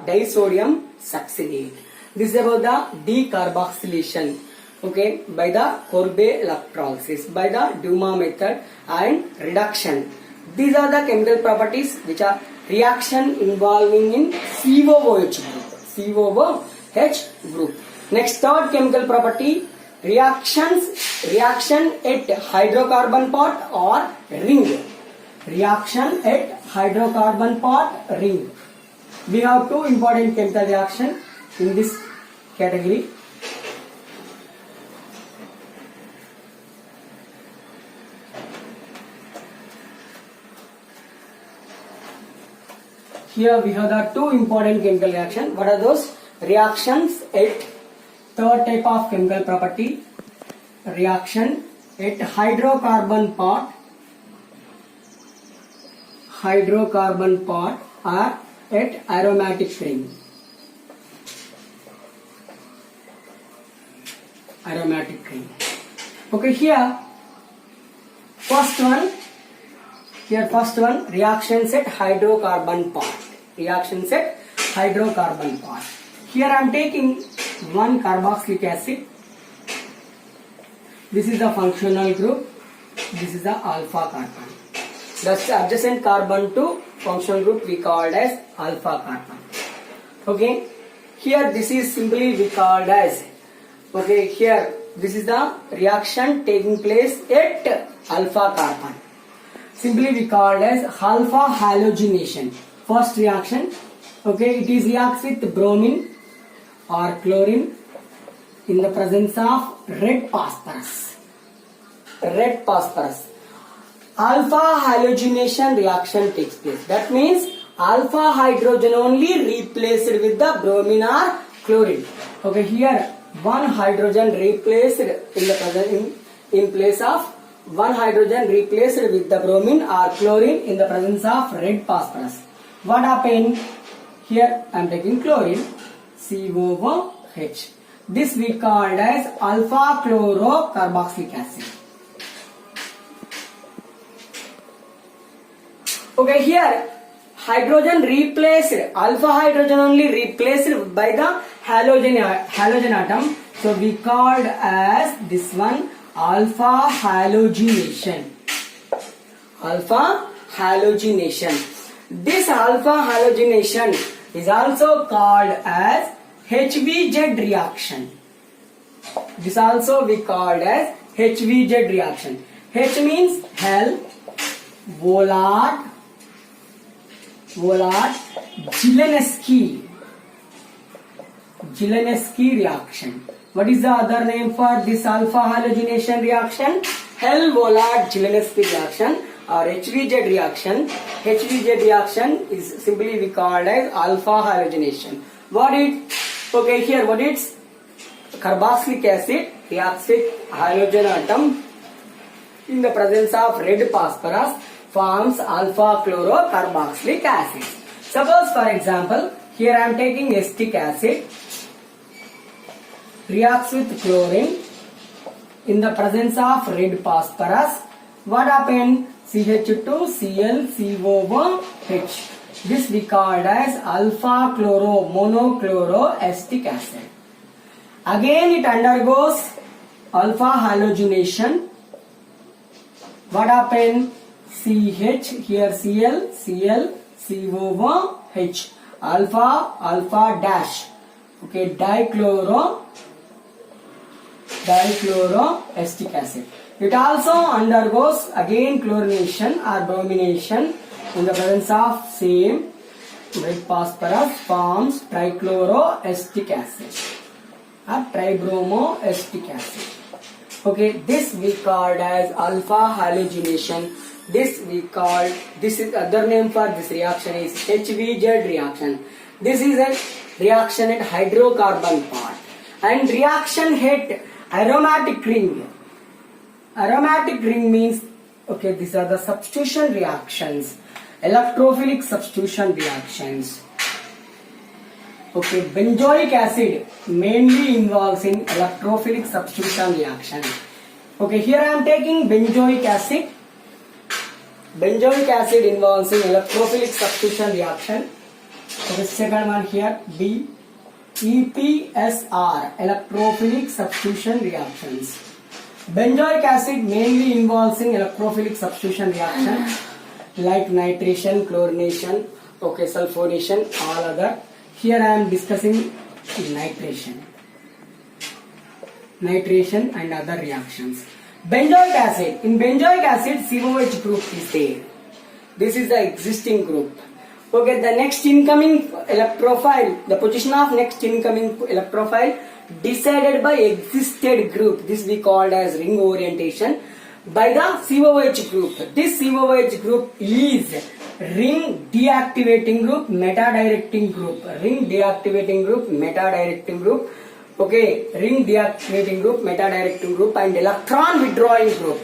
disodium succinate. This is about the decarboxylation, okay, by the Corbe electrolysis, by the Duma method and reduction. These are the chemical properties which are reaction involving in COOH group. COOH group. Next, third chemical property, reaction at hydrocarbon part or ring. Reaction at hydrocarbon part ring. We have two important chemical reactions in this category. Here we have the two important chemical reactions. What are those? Reactions at third type of chemical property. Reaction at hydrocarbon part or at aromatic ring. Aromatic ring. Okay, here first one, reactions at hydrocarbon part. Reactions at hydrocarbon part. Here I am taking one carboxylic acid. This is the functional group. This is the alpha carbon. The adjacent carbon to functional group we called as alpha carbon. Okay. Here this is simply we called as, okay, here this is the reaction taking place at alpha carbon. Simply we called as alpha halogenation. First reaction, okay, it is reacts with bromine or chlorine in the presence of red phosphorus. Red phosphorus. Alpha halogenation reaction takes place. That means alpha hydrogen only replaced with the bromine or chlorine. Okay, here one hydrogen replaced in the present in place of one hydrogen replaced with the bromine or chlorine in the presence of red phosphorus. What happened? Here I am taking chlorine, COOH. This we called as alpha chlorocarboxylic acid. Okay, here hydrogen replaced, alpha hydrogen only replaced by the halogen atom. So we called as this one alpha halogenation. Alpha halogenation. This alpha halogenation is also called as HVZ reaction. This also we called as HVZ reaction. H means hell, Volat, Zielinski reaction. What is the other name for this alpha halogenation reaction? Hell-Volat Zielinski reaction or HVZ reaction. HVZ reaction is simply we called as alpha halogenation. What it? Okay, here what it's? Carboxylic acid reacts with halogen atom in the presence of red phosphorus, forms alpha chlorocarboxylic acid. Suppose for example, here I am taking acetic acid, reacts with chlorine in the presence of red phosphorus. What happened? CH2Cl COOH. This we called as alpha chloro monochloro acetic acid. Again it undergoes alpha halogenation. What happened? CH, here Cl COOH, alpha dash, okay, dichloro acetic acid. It also undergoes again chlorination or bromination in the presence of same red phosphorus, forms trichloroacetic acid or tribromoacetic acid. Okay, this we called as alpha halogenation. This is other name for this reaction is HVZ reaction. This is a reaction at hydrocarbon part and reaction at aromatic ring. Aromatic ring means, okay, these are the substitution reactions, electrophilic substitution reactions. Okay, benzoic acid mainly involves in electrophilic substitution reaction. Okay, here I am taking benzoic acid. Benzoic acid involves in electrophilic substitution reaction. Okay, second one here, B. EPSR, electrophilic substitution reactions. Benzoic acid mainly involves in electrophilic substitution reaction like nitration, chlorination, okay, sulfonation, all other. Here I am discussing nitration and other reactions. Benzoic acid. In benzoic acid, COH group is there. This is the existing group. Okay, the next incoming electrophile, the position of next incoming electrophile decided by existed group. This we called as ring orientation by the COH group. This COH group is ring deactivating group, meta-directing group. Ring deactivating group, meta-directing group. Okay, ring deactivating group, meta-directing group, and electron withdrawing group.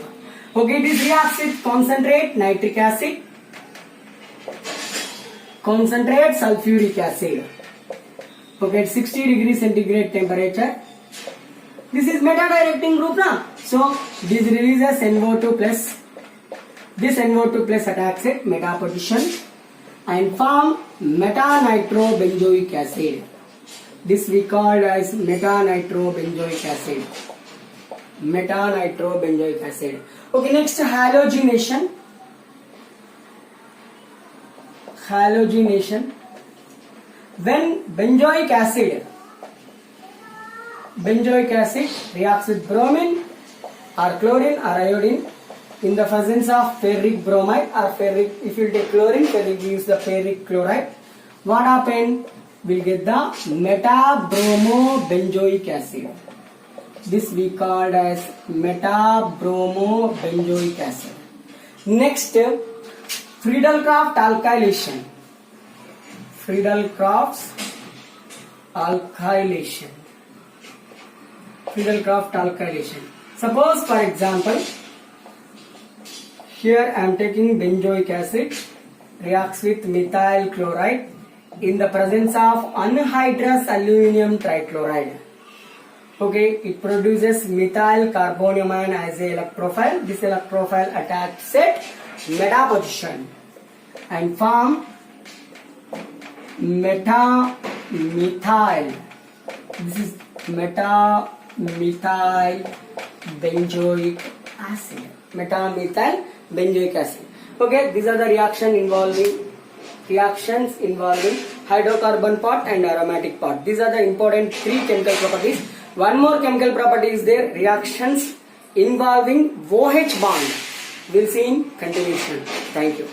Okay, this reacts with concentrate nitric acid, concentrate sulfuric acid. Okay, at 60 degrees centigrade temperature. This is meta-directing group now. So this releases NO2 plus. This NO2 plus attacks it, meta position, and form meta-nitrobenzoic acid. This we call as meta-nitrobenzoic acid. Meta-nitrobenzoic acid. Okay, next halogenation. Halogenation. When benzoic acid reacts with bromine or chlorine or iodine in the presence of ferric bromide or ferric, if you take chlorine, ferric gives the ferric chloride. What happened? We'll get the meta-bromobenzoic acid. This we called as meta-bromobenzoic acid. Next, Friedel-Crafts alkylation. Friedel-Crafts alkylation. Friedel-Crafts alkylation. Suppose, for example, here I am taking benzoic acid, reacts with methyl chloride in the presence of anhydrous aluminum trichloride. Okay, it produces methyl carbonium as a electrophile. This electrophile attacks at meta position and form meta-methyl. This is meta-methyl benzoic acid. Meta-methyl benzoic acid. Okay, these are the reactions involving hydrocarbon part and aromatic part. These are the important three chemical properties. One more chemical property is there, reactions involving OH bond. We'll see in continuation. Thank you.